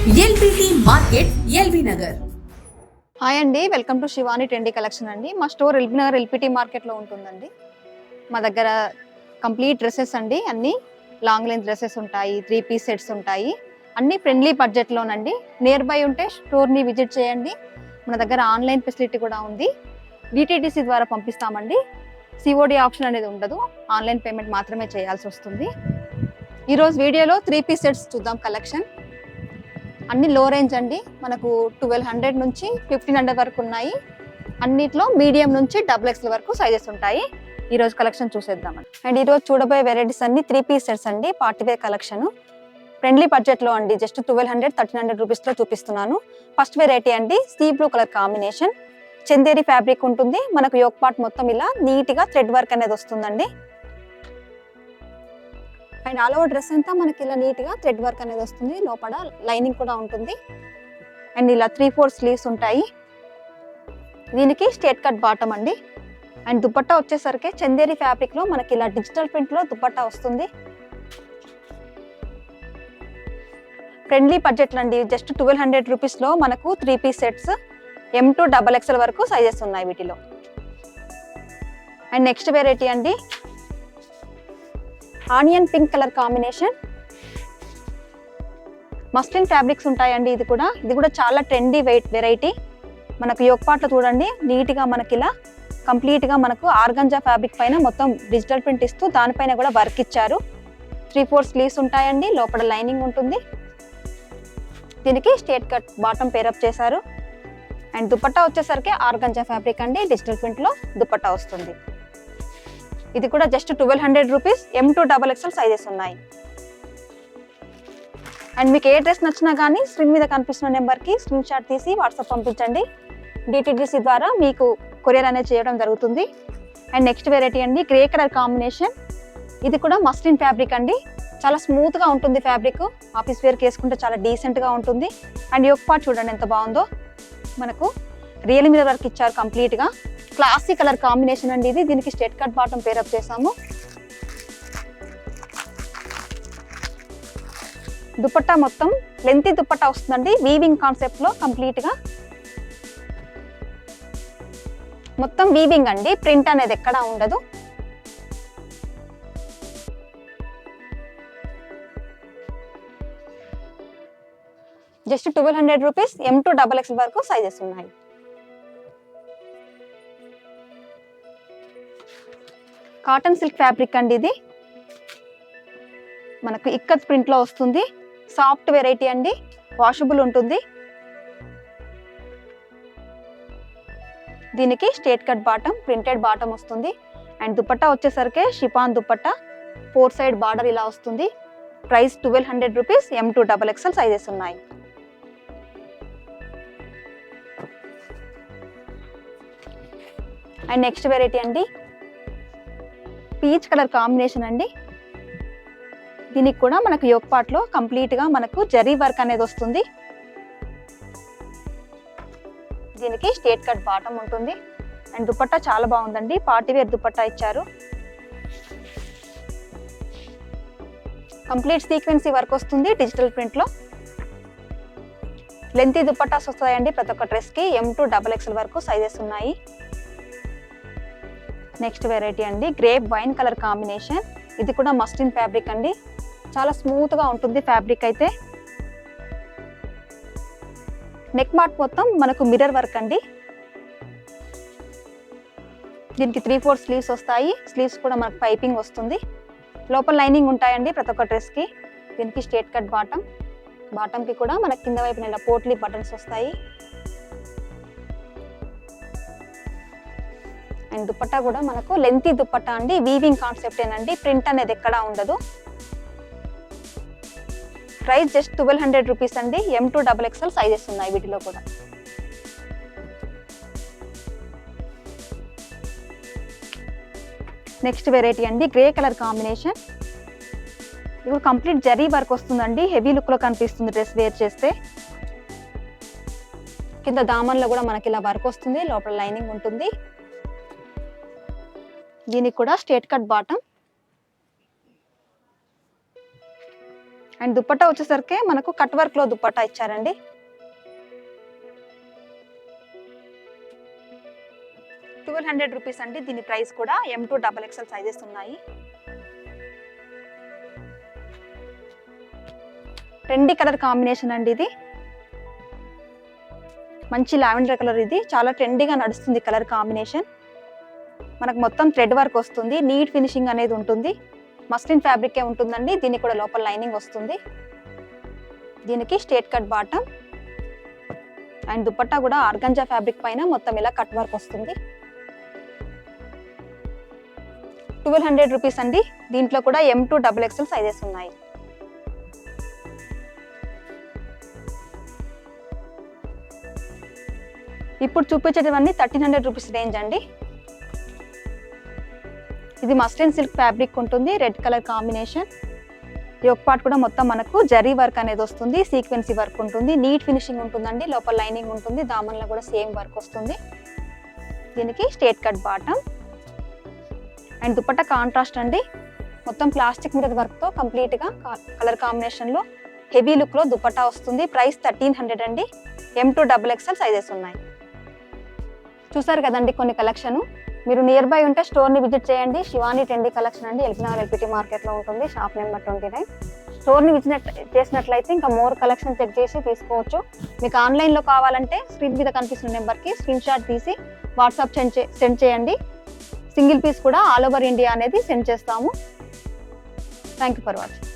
LBT market LB Nagar. Hi అండి, welcome to Shivani trendy collection అండి. మా స్టోర్ ఎల్బీ నగర్ ఎల్పిటి మార్కెట్లో ఉంటుందండి. మా దగ్గర కంప్లీట్ డ్రెస్సెస్ అండి, అన్ని లాంగ్ లెంత్ డ్రెస్సెస్ ఉంటాయి, 3 పీస్ సెట్స్ ఉంటాయి, అన్ని ఫ్రెండ్లీ బడ్జెట్లోనండి. నియర్ బై ఉంటే స్టోర్ని విజిట్ చేయండి. మన దగ్గర ఆన్లైన్ ఫెసిలిటీ కూడా ఉంది. డిటిడిసి ద్వారా పంపిస్తామండి. సిఓడి ఆప్షన్ అనేది ఉండదు, ఆన్లైన్ పేమెంట్ మాత్రమే చేయాల్సి వస్తుంది. ఈరోజు వీడియోలో 3 పీస్ సెట్స్ చూద్దాం కలెక్షన్. అన్ని లో రేంజ్ అండి, మనకు 1200 నుంచి 1500 వరకు ఉన్నాయి. అన్నిట్లో మీడియం నుంచి XXL వరకు సైజెస్ ఉంటాయి. ఈరోజు కలెక్షన్ చూసేద్దామండి. అండ్ ఈరోజు చూడబోయే వెరైటీస్ అన్ని 3 పీస్ సెట్స్ అండి, పార్టీ వేర్ కలెక్షన్. ఫ్రెండ్లీ బడ్జెట్లో అండి, జస్ట్ 1200-1300 రూపీస్లో చూపిస్తున్నాను. ఫస్ట్ వెరైటీ అండి, sea blue colour combination, Chanderi fabric ఉంటుంది. మనకు యోక్ పార్ట్ మొత్తం ఇలా నీట్గా థ్రెడ్ వర్క్ అనేది వస్తుందండి. అండ్ ఆల్ ఓవర్ డ్రెస్ అంతా మనకి ఇలా నీట్గా థ్రెడ్ వర్క్ అనేది వస్తుంది. లోపల లైనింగ్ కూడా ఉంటుంది. అండ్ ఇలా 3/4 స్లీవ్స్ ఉంటాయి. దీనికి స్ట్రేట్ కట్ బాటమ్ అండి. అండ్ దుపట్టా వచ్చేసరికి చందేరి ఫ్యాబ్రిక్లో మనకి ఇలా డిజిటల్ ప్రింట్లో దుపట్టా వస్తుంది. ఫ్రెండ్లీ బడ్జెట్లో అండి, జస్ట్ 1200 రూపీస్లో మనకు 3 piece sets M to XXL వరకు సైజెస్ ఉన్నాయి వీటిలో. అండ్ నెక్స్ట్ వెరైటీ అండి, onion pink colour combination, muslin fabrics ఉంటాయండి. ఇది కూడా చాలా ట్రెండీ వెరైటీ. మనకు యోక్ పార్ట్లో చూడండి, నీట్గా మనకి ఇలా కంప్లీట్గా మనకు ఆర్గంజా ఫ్యాబ్రిక్ పైన మొత్తం డిజిటల్ ప్రింట్ ఇస్తూ దానిపైన కూడా వర్క్ ఇచ్చారు. 3/4 స్లీవ్స్ ఉంటాయండి, లోపల లైనింగ్ ఉంటుంది. దీనికి స్ట్రేట్ కట్ బాటమ్ పేరప్ చేశారు. అండ్ దుపట్టా వచ్చేసరికి ఆర్గంజా ఫ్యాబ్రిక్ అండి, డిజిటల్ ప్రింట్లో దుపట్టా వస్తుంది. ఇది కూడా just 1200 rupees, M to XXL sizes ఉన్నాయి. అండ్ మీకు ఏ డ్రెస్ నచ్చినా కానీ స్క్రీన్ మీద కనిపిస్తున్న నెంబర్కి స్క్రీన్ షాట్ తీసి వాట్సాప్ పంపించండి. డిటిడిసి ద్వారా మీకు కొరియర్ అనేది చేయడం జరుగుతుంది. అండ్ నెక్స్ట్ వెరైటీ అండి, గ్రే కలర్ కాంబినేషన్. ఇది కూడా మస్లిన్ ఫ్యాబ్రిక్ అండి, చాలా స్మూత్గా ఉంటుంది ఫ్యాబ్రిక్. ఆఫీస్ వేర్కి వేసుకుంటే చాలా డీసెంట్గా ఉంటుంది. అండ్ యోక్ పార్ట్ చూడండి ఎంత బాగుందో, మనకు రియల్ మిర్రర్ వర్క్ ఇచ్చారు కంప్లీట్గా. క్లాసీ కలర్ కాంబినేషన్ అండి ఇది. దీనికి స్ట్రేట్ కట్ బాటమ్ పేరప్ చేసాము. దుపట్టా మొత్తం లెంతీ దుపట్టా వస్తుందండి, వీవింగ్ కాన్సెప్ట్లో కంప్లీట్గా మొత్తం వీవింగ్ అండి, ప్రింట్ అనేది ఎక్కడా ఉండదు. Just 1200 rupees, M to XXL వరకు సైజెస్ ఉన్నాయి. కాటన్ సిల్క్ ఫ్యాబ్రిక్ అండి ఇది, మనకు ఇక్కత్ ప్రింట్లో వస్తుంది. సాఫ్ట్ వెరైటీ అండి, వాషబుల్ ఉంటుంది. దీనికి straight cut bottom, printed bottom వస్తుంది. అండ్ దుపట్టా వచ్చేసరికి షిఫాన్ దుపట్టా, 4 సైడ్ బార్డర్ ఇలా వస్తుంది. Price 1200 rupees, M to XXL sizes ఉన్నాయి. అండ్ నెక్స్ట్ వెరైటీ అండి, పీచ్ కలర్ కాంబినేషన్ అండి. దీనికి కూడా మనకు యోక్ పార్ట్లో కంప్లీట్గా మనకు జరీ వర్క్ అనేది వస్తుంది. దీనికి స్ట్రేట్ కట్ బాటమ్ ఉంటుంది. అండ్ దుపట్టా చాలా బాగుందండి, పార్టీ వేర్ దుపట్టా ఇచ్చారు. కంప్లీట్ సీక్వెన్సీ వర్క్ వస్తుంది డిజిటల్ ప్రింట్లో. లెంతీ దుపట్టాస్ వస్తాయండి ప్రతి ఒక్క డ్రెస్కి. M to XXL వరకు సైజెస్ ఉన్నాయి. నెక్స్ట్ వెరైటీ అండి, గ్రేప్ వైన్ కలర్ కాంబినేషన్. ఇది కూడా మస్లిన్ ఫ్యాబ్రిక్ అండి, చాలా స్మూత్గా ఉంటుంది ఫ్యాబ్రిక్ అయితే. నెక్ మార్క్ మొత్తం మనకు మిర్రర్ వర్క్ అండి. దీనికి 3/4 స్లీవ్స్ వస్తాయి. స్లీవ్స్ కూడా మనకు పైపింగ్ వస్తుంది. లోపల లైనింగ్ ఉంటాయండి ప్రతి ఒక్క డ్రెస్కి. దీనికి స్ట్రేట్ కట్ బాటమ్, బాటమ్కి కూడా మనకి కింద వైపున ఇలా పోట్లీ బటన్స్ వస్తాయి. అండ్ దుపట్టా కూడా మనకు లెంతీ దుపట్టా అండి, వీవింగ్ కాన్సెప్ట్ ఏనండి, ప్రింట్ అనేది ఎక్కడా ఉండదు. ప్రైస్ జస్ట్ 1200 రూపీస్ అండి, M to XXL సైజెస్ ఉన్నాయి వీటిలో కూడా. నెక్స్ట్ వెరైటీ అండి, గ్రే కలర్ కాంబినేషన్. ఇది కంప్లీట్ జరీ వర్క్ వస్తుందండి, హెవీ లుక్లో కనిపిస్తుంది డ్రెస్ వేర్ చేస్తే. కింద దామన్లో కూడా మనకి ఇలా వర్క్ వస్తుంది, లోపల లైనింగ్ ఉంటుంది. దీనికి కూడా straight cut bottom. And dupatta వచ్చేసరికి మనకు కట్ వర్క్ లో దుపట్టా ఇచ్చారండి. ₹1200 అండి. దీని ప్రైస్ కూడా M2 XXL సైజెస్ ఉన్నాయి. ట్రెండీ కలర్ కాంబినేషన్ అండి ఇది. మంచి లావెండర్ కలర్, ఇది చాలా ట్రెండీగా నడుస్తుంది కలర్ కాంబినేషన్. మనకు మొత్తం థ్రెడ్ వర్క్ వస్తుంది, నీట్ ఫినిషింగ్ అనేది ఉంటుంది. మస్లిన్ ఫ్యాబ్రికే ఉంటుందండి. దీనికి కూడా లోపల లైనింగ్ వస్తుంది. దీనికి straight cut bottom and dupatta కూడా ఆర్గంజా ఫ్యాబ్రిక్ పైన మొత్తం ఇలా కట్ వర్క్ వస్తుంది. ₹1200 అండి. దీంట్లో కూడా M2 XXL సైజెస్ ఉన్నాయి. ఇప్పుడు చూపించేటివన్నీ ₹1300 రేంజ్ అండి. ఇది మస్లిన్ సిల్క్ ఫ్యాబ్రిక్ ఉంటుంది, red colour combination. Yoke part కూడా మొత్తం మనకు జరీ వర్క్ అనేది వస్తుంది, సీక్వెన్సీ వర్క్ ఉంటుంది, నీట్ ఫినిషింగ్ ఉంటుందండి. లోపల లైనింగ్ ఉంటుంది, దామన్లో కూడా సేమ్ వర్క్ వస్తుంది. దీనికి straight cut bottom and dupatta contrast అండి. మొత్తం ప్లాస్టిక్ మీద వర్క్తో కంప్లీట్గా కలర్ కాంబినేషన్లో హెవీ లుక్లో దుపట్టా వస్తుంది. ప్రైస్ 1300 అండి. M2 XXL సైజెస్ ఉన్నాయి. చూసారు కదండి కొన్ని కలెక్షన్. మీరు నియర్ బై ఉంటే స్టోర్ని విజిట్ చేయండి. శివాని ట్రెండీ కలెక్షన్ అండి, ఎల్బీనగర్ LPT మార్కెట్లో ఉంటుంది. Shop number 29. స్టోర్ని విజిట్ చేసినట్లయితే ఇంకా మోర్ కలెక్షన్ చెక్ చేసి తీసుకోవచ్చు. మీకు ఆన్లైన్లో కావాలంటే స్క్రీన్ మీద కనిపిస్తున్న నెంబర్కి స్క్రీన్ షాట్ తీసి వాట్సాప్ సెండ్ చేయండి. సింగిల్ పీస్ కూడా ఆల్ ఓవర్ ఇండియా అనేది సెండ్ చేస్తాము. Thank you for watching.